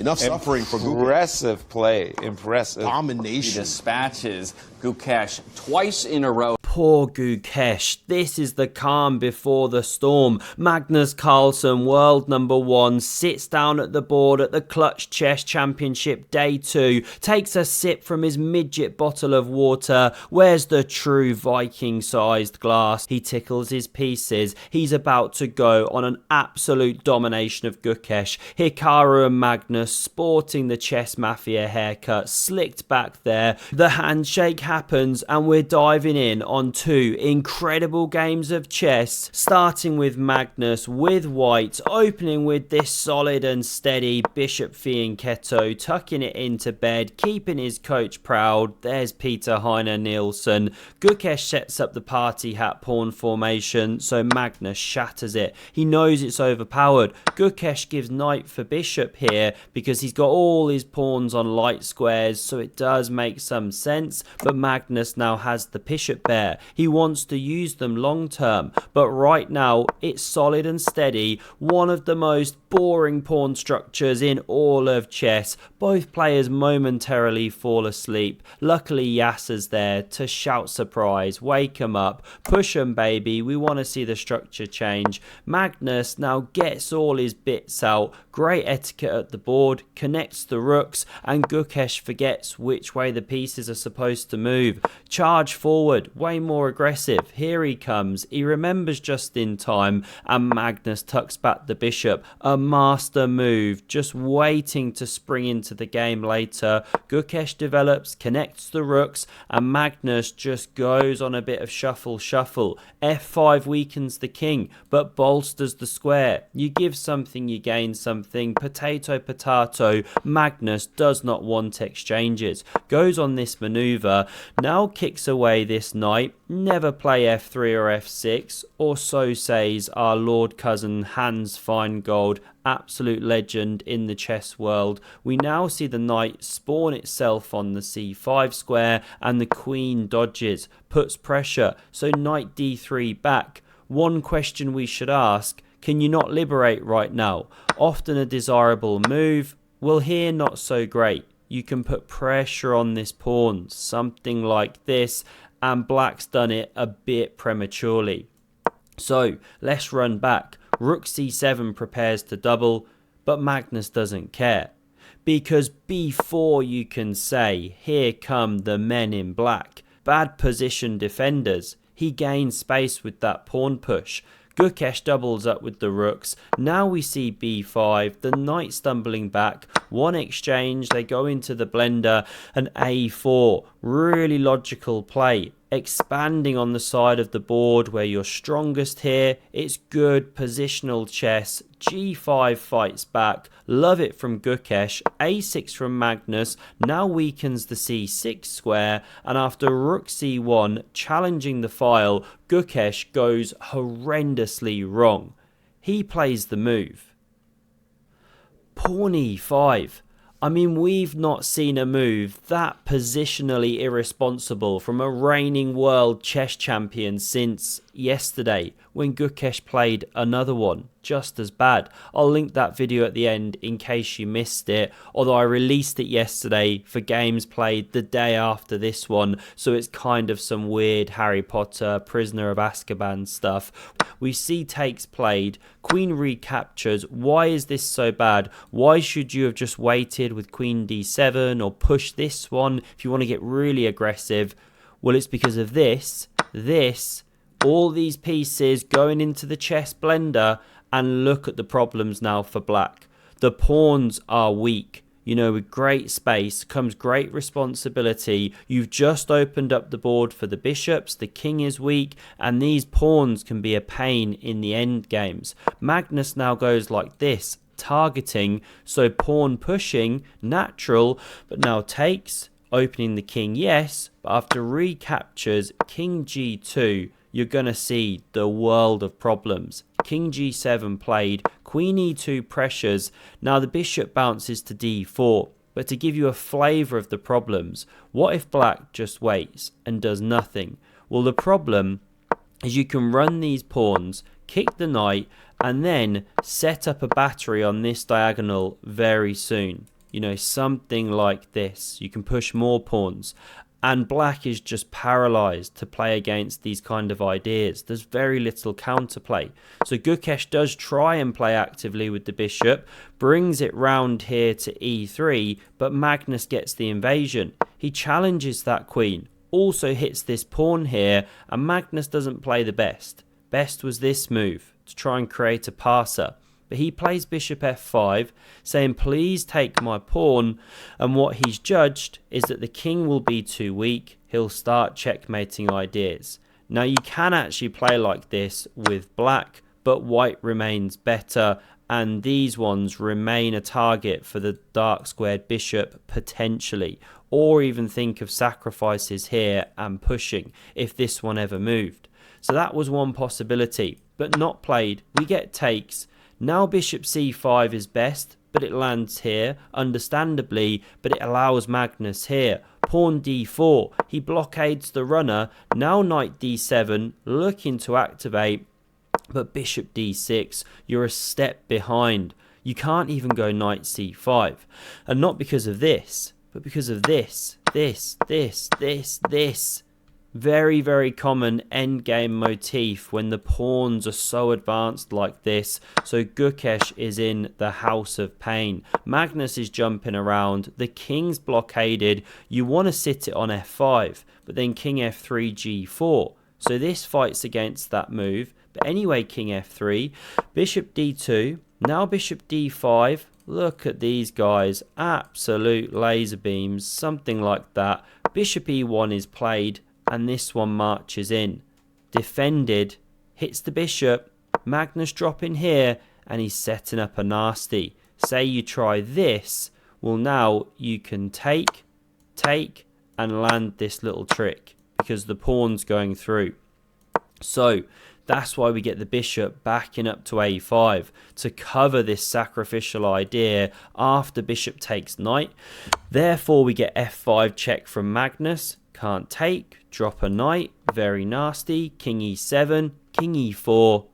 Enough suffering for Gukesh. Impressive play. Impressive. Domination. He dispatches Gukesh twice in a row. Poor Gukesh. This is the calm before the storm. Magnus Carlsen, world number 1, sits down at the board at the Clutch Chess Championship Day 2, takes a sip from his midget bottle of water. Where's the true Viking-sized glass? He tickles his pieces. He's about to go on an absolute domination of Gukesh. Hikaru and Magnus sporting the chess mafia haircut, slicked back there. The handshake happens and we're diving in on 2 incredible games of chess, starting with Magnus with white, opening with this solid and steady bishop fianchetto, tucking it into bed, keeping his coach proud. There's Peter Heiner Nielsen. Gukesh sets up the party hat pawn formation, so Magnus shatters it. He knows it's overpowered. Gukesh gives knight for bishop here because he's got all his pawns on light squares, so it does make some sense, but Magnus now has the bishop there. He wants to use them long term, but right now it's solid and steady. One of the most boring pawn structures in all of chess. Both players momentarily fall asleep. Luckily Yasser's there to shout surprise, wake 'em up, push 'em baby, we want to see the structure change. Magnus now gets all his bits out, great etiquette at the board, connects the rooks, and Gukesh forgets which way the pieces are supposed to move. Charge forward, way more aggressive. Here he comes, he remembers just in time, and Magnus tucks back the bishop. A master move, just waiting to spring into the game later. Gukesh develops, connects the rooks, and Magnus just goes on a bit of shuffle. F5 weakens the king, but bolsters the square. You give something, you gain something. Potato. Magnus does not want exchanges. Goes on this maneuver, now kicks away this knight. Never play f3 or f6, or so says our lord cousin Hans Feingold, absolute legend in the chess world. We now see the knight spawn itself on the c5 square, and the queen dodges, puts pressure, so knight d3 back. One question we should ask: can you not liberate right now? Often a desirable move. Well, here not so great. You can put pressure on this pawn, something like this, and black's done it a bit prematurely. So let's run back. Rook c7 prepares to double, but Magnus doesn't care, because b4 you can say, here come the men in black. Bad position defenders. He gains space with that pawn push. Gukesh doubles up with the rooks. Now we see b5, the knight stumbling back. One exchange, they go into the blender, and a4. Really logical play. Expanding on the side of the board where you're strongest here. It's good positional chess. g5 fights back. Love it from Gukesh. a6 from Magnus. Now weakens the c6 square. And after rook c1 challenging the file, Gukesh goes horrendously wrong. He plays the move. Pawn e5. I mean, we've not seen a move that positionally irresponsible from a reigning world chess champion since yesterday, when Gukesh played another one just as bad. I'll link that video at the end in case you missed it, although I released it yesterday for games played the day after this one, so it's kind of some weird Harry Potter, Prisoner of Azkaban stuff. We see takes played, queen recaptures. Why is this so bad? Why should you have just waited with queen d7 or pushed this one if you want to get really aggressive? Well, it's because of this, all these pieces going into the chess blender, and look at the problems now for black. The pawns are weak. You know, with great space comes great responsibility. You've just opened up the board for the bishops, the king is weak, and these pawns can be a pain in the end games. Magnus now goes like this, targeting, so pawn pushing, natural, but now takes, opening the king, yes, but after recaptures, king g2, you're going to see the world of problems. King g7 played, queen e2 pressures. Now the bishop bounces to d4. But to give you a flavour of the problems, what if black just waits and does nothing? Well, the problem is you can run these pawns, kick the knight, and then set up a battery on this diagonal very soon. You know, something like this. You can push more pawns. And black is just paralyzed to play against these kind of ideas. There's very little counterplay. So Gukesh does try and play actively with the bishop, brings it round here to e3, but Magnus gets the invasion. He challenges that queen, also hits this pawn here, and Magnus doesn't play the best. Best was this move, to try and create a passer. But he plays bishop f5, saying please take my pawn, and what he's judged is that the king will be too weak. He'll start checkmating ideas. Now you can actually play like this with black, but white remains better, and these ones remain a target for the dark squared bishop potentially, or even think of sacrifices here and pushing if this one ever moved. So that was one possibility, but not played. We get takes. Now bishop c5 is best, but it lands here, understandably, but it allows Magnus here. Pawn d4, he blockades the runner. Now knight d7, looking to activate, but bishop d6, you're a step behind. You can't even go knight c5. And not because of this, but because of this. Very, very common endgame motif when the pawns are so advanced like this. So Gukesh is in the house of pain. Magnus is jumping around. The king's blockaded. You want to sit it on f5, but then king f3, g4. So this fights against that move. But anyway, king f3, bishop d2, now bishop d5. Look at these guys, absolute laser beams, something like that. Bishop e1 is played, and this one marches in. Defended, hits the bishop, Magnus dropping here, and he's setting up a nasty. Say you try this, well now you can take, and land this little trick, because the pawn's going through. So that's why we get the bishop backing up to a5 to cover this sacrificial idea after bishop takes knight. Therefore we get f5 check from Magnus. Can't take, drop a knight, very nasty, king e7, king e4,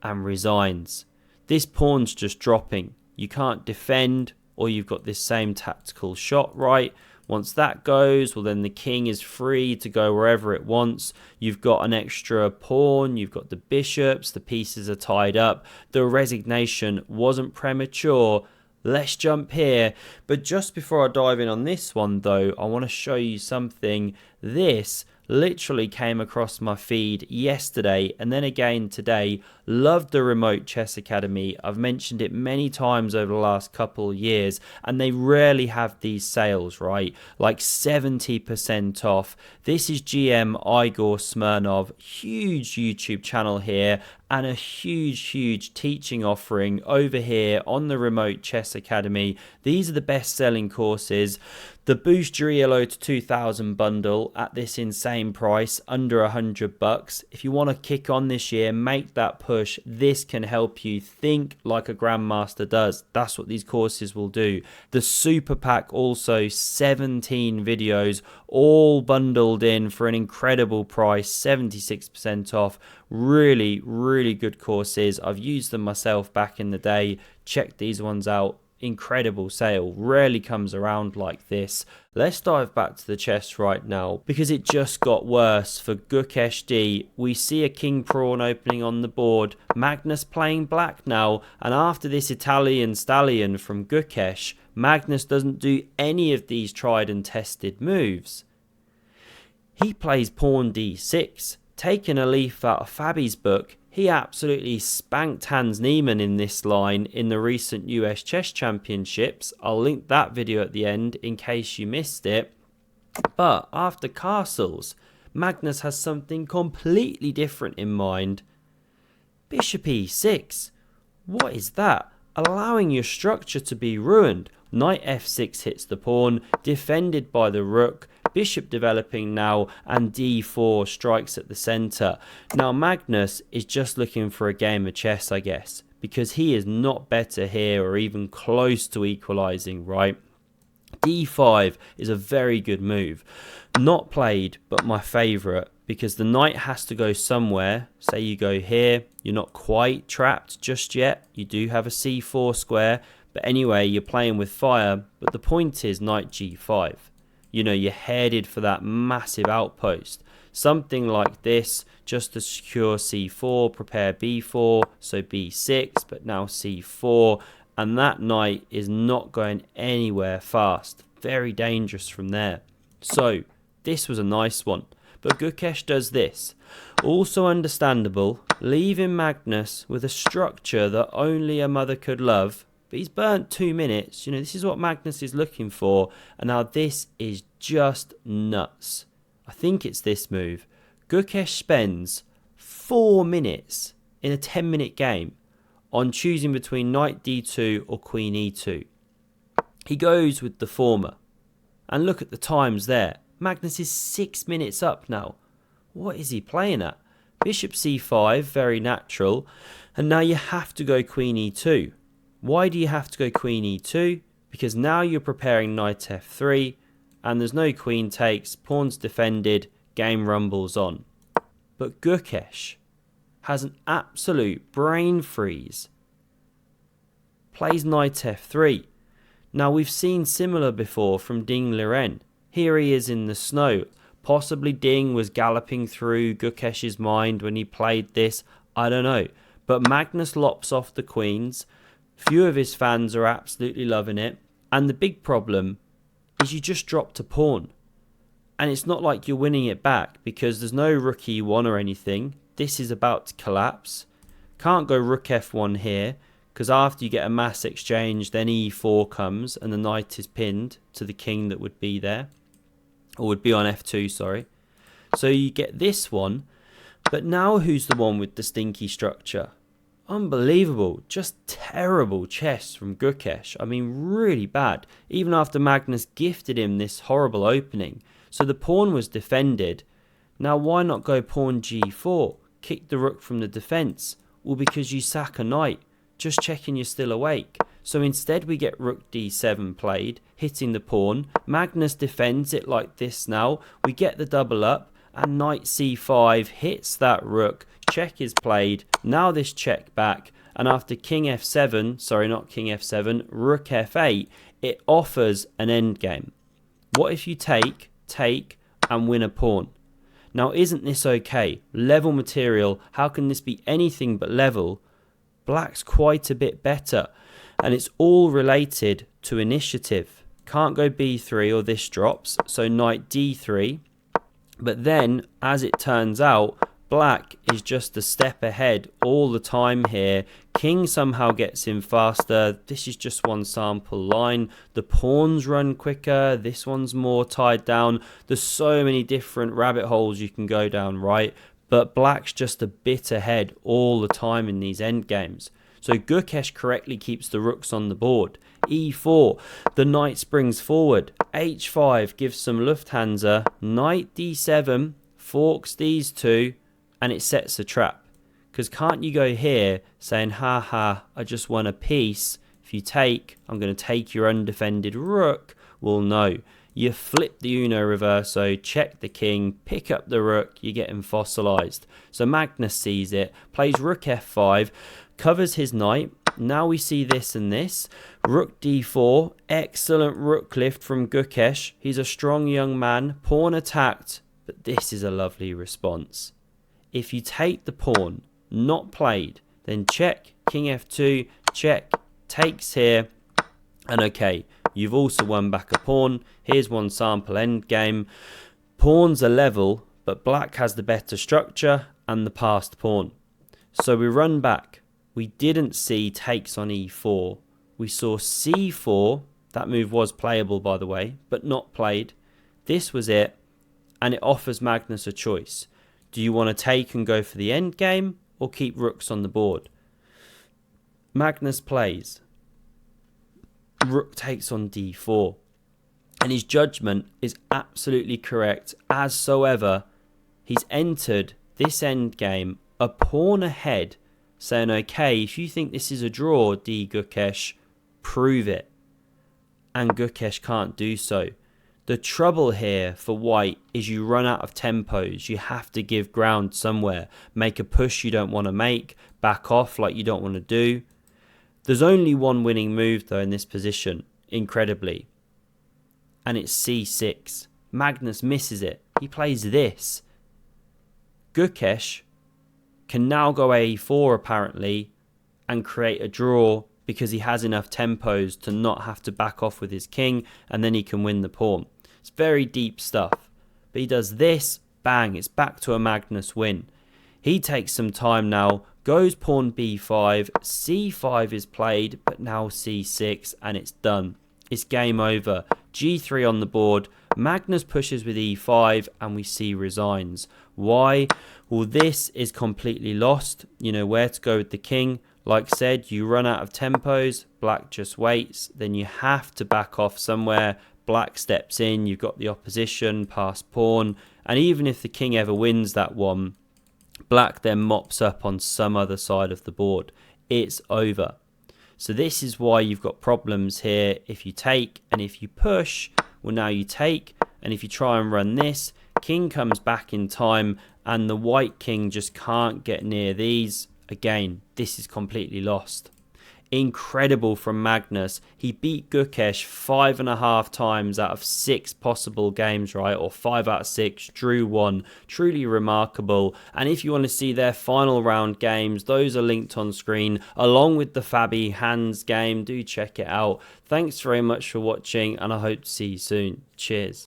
and resigns. This pawn's just dropping. You can't defend, or you've got this same tactical shot right. Once that goes, well then the king is free to go wherever it wants. You've got an extra pawn, you've got the bishops, the pieces are tied up. The resignation wasn't premature. Let's jump here. But just before I dive in on this one though, I want to show you something. This literally came across my feed yesterday and then again today. Loved the Remote Chess Academy. I've mentioned it many times over the last couple of years, and they rarely have these sales, right? Like 70% off. This is GM Igor Smirnov, huge YouTube channel here, and a huge teaching offering over here on the Remote Chess Academy. These are the best selling courses. The Boost Your ELO to 2000 bundle at this insane price, under $100. If you want to kick on this year, make that push. This can help you think like a grandmaster does. That's what these courses will do. The super pack also, 17 videos, all bundled in for an incredible price, 76% off. Really good courses. I've used them myself back in the day. Check these ones out. Incredible sale, rarely comes around like this. Let's dive back to the chess right now, because it just got worse for Gukesh D. We see a king pawn opening on the board, Magnus playing black now, and after this Italian stallion from Gukesh, Magnus doesn't do any of these tried and tested moves. He plays pawn d6, taking a leaf out of Fabi's book. He absolutely spanked Hans Niemann in this line in the recent US Chess Championships. I'll link that video at the end in case you missed it. But after castles, Magnus has something completely different in mind. Bishop e6. What is that? Allowing your structure to be ruined. Knight f6 hits the pawn, defended by the rook. Bishop developing now, and d4 strikes at the center. Now Magnus is just looking for a game of chess, I guess, because he is not better here or even close to equalizing, right? d5 is a very good move. Not played, but my favorite. because the knight has to go somewhere. Say you go here, you're not quite trapped just yet. You do have a c4 square, but anyway, you're playing with fire. But the point is knight g5. You know, you're headed for that massive outpost. Something like this, just to secure c4, prepare b4, so b6, but now c4, and that knight is not going anywhere fast. Very dangerous from there. So, this was a nice one. But Gukesh does this. Also understandable, leaving Magnus with a structure that only a mother could love. But he's burnt 2 minutes. You know, this is what Magnus is looking for. And now this is just nuts. I think it's this move. Gukesh spends 4 minutes in a 10-minute game on choosing between knight d2 or queen e2. He goes with the former. And look at the times there. Magnus is 6 minutes up now. What is he playing at? Bishop c5, very natural. And now you have to go queen e2. Why do you have to go queen e2? Because now you're preparing knight f3, and there's no queen takes, pawn's defended, game rumbles on. But Gukesh has an absolute brain freeze. Plays knight f3. Now we've seen similar before from Ding Liren. Here he is in the snow. Possibly Ding was galloping through Gukesh's mind when he played this. I don't know. But Magnus lops off the queens. Few of his fans are absolutely loving it. And the big problem is you just dropped a pawn. And it's not like you're winning it back because there's no rook e1 or anything. This is about to collapse. Can't go rook f1 here because after you get a mass exchange, then e4 comes and the knight is pinned to the king that would be there. Or would be on f2, sorry. So you get this one. But now who's the one with the stinky structure? Unbelievable. Just terrible chess from Gukesh. I mean, really bad. Even after Magnus gifted him this horrible opening. So the pawn was defended. Now why not go pawn g4? Kick the rook from the defence. Well, because you sack a knight. Just checking you're still awake. So instead we get rook d7 played, hitting the pawn. Magnus defends it like this now. We get the double up. And knight c5 hits that rook. Check is played. Now this check back. And after king f7, sorry, not king f7, rook f8, it offers an endgame. What if you take, and win a pawn? Now, isn't this okay? Level material. How can this be anything but level? Black's quite a bit better. And it's all related to initiative. Can't go b3 or this drops. So knight d3. But then, as it turns out, Black is just a step ahead all the time here. King somehow gets in faster. This is just one sample line. The pawns run quicker. This one's more tied down. There's so many different rabbit holes you can go down, right? But Black's just a bit ahead all the time in these endgames. So Gukesh correctly keeps the rooks on the board. e4, the knight springs forward. h5 gives some Lufthansa. Knight d7 forks these two, and it sets a trap. Because can't you go here saying, ha, I just won a piece. If you take, I'm going to take your undefended rook. Well, no. You flip the Uno reverso, check the king, pick up the rook, you're getting fossilized. So Magnus sees it, plays rook f5, covers his knight. Now we see this and this. Rook d4, excellent rook lift from Gukesh. He's a strong young man, pawn attacked, but this is a lovely response. If you take the pawn, not played, then check, king f2, check, takes here, and okay, you've also won back a pawn. Here's one sample endgame. Pawns are level, but Black has the better structure and the passed pawn. So we run back. We didn't see takes on e4. We saw c4. That move was playable, by the way, but not played. This was it, and it offers Magnus a choice. Do you want to take and go for the endgame, or keep rooks on the board? Magnus plays. Rook takes on d4. And his judgment is absolutely correct, as so ever. He's entered this endgame a pawn ahead, saying, okay, if you think this is a draw, D. Gukesh, prove it. And Gukesh can't do so. The trouble here for white is you run out of tempos. You have to give ground somewhere. Make a push you don't want to make. Back off like you don't want to do. There's only one winning move though in this position, incredibly. And it's c6. Magnus misses it. He plays this. Gukesh can now go a4 apparently and create a draw because he has enough tempos to not have to back off with his king, and then he can win the pawn. It's very deep stuff. But he does this, bang, it's back to a Magnus win. He takes some time now, goes pawn b5, c5 is played, but now c6, and it's done. It's game over. g3 on the board. Magnus pushes with e5, and we see resigns. Why? Well, this is completely lost. You know where to go with the king. Like I said, you run out of tempos. Black just waits. Then you have to back off somewhere. Black steps in. You've got the opposition, past pawn. And even if the king ever wins that one, black then mops up on some other side of the board. It's over. So this is why you've got problems here. If you take and if you push, well, now you take. And if you try and run this, king comes back in time and the white king just can't get near these. Again, this is completely lost. Incredible from Magnus. He beat Gukesh 5.5 times out of 6 possible games, right? Or 5 out of 6, drew 1. Truly remarkable. And if you want to see their final round games, those are linked on screen along with the Fabi hands game. Do check it out. Thanks very much for watching and I hope to see you soon. Cheers.